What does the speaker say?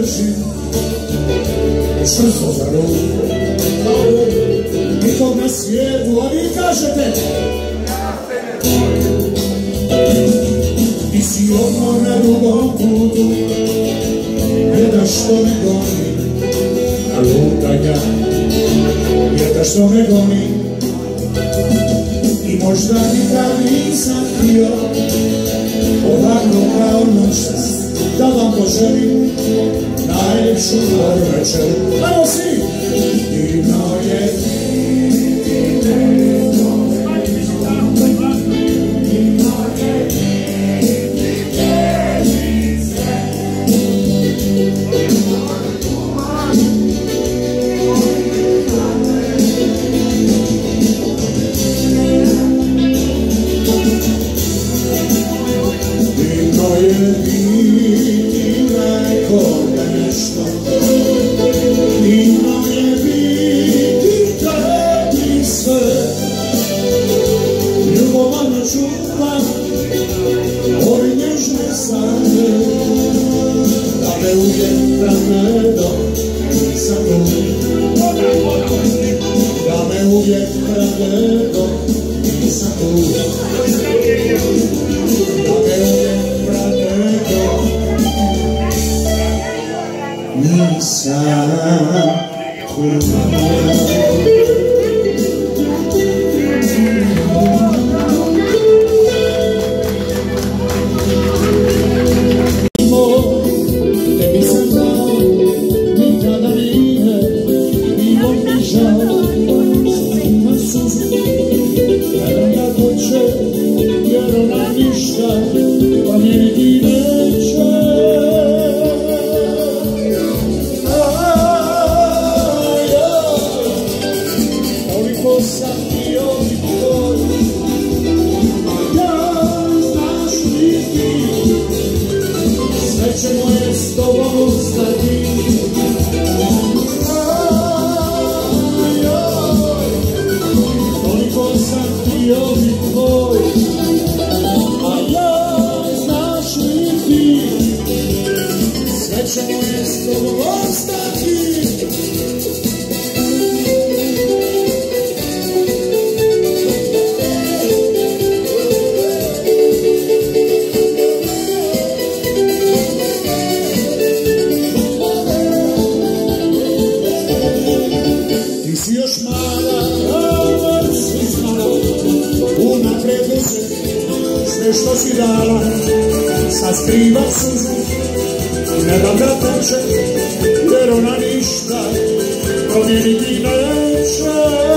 držim čvrsto za ruku. Nikog na svijetu, a vi kažete ti si odmor na dugom putu, vjetar što me goni na lutanja, vjetar što me goni. I možda nikad nisam htio ovako kao noćas da vam poželim najljepšu moju večeru. Ajmo svi! Divno je što si dala, sad skriva suzu, ne dam da teče, jer ona ništa promijeniti neće.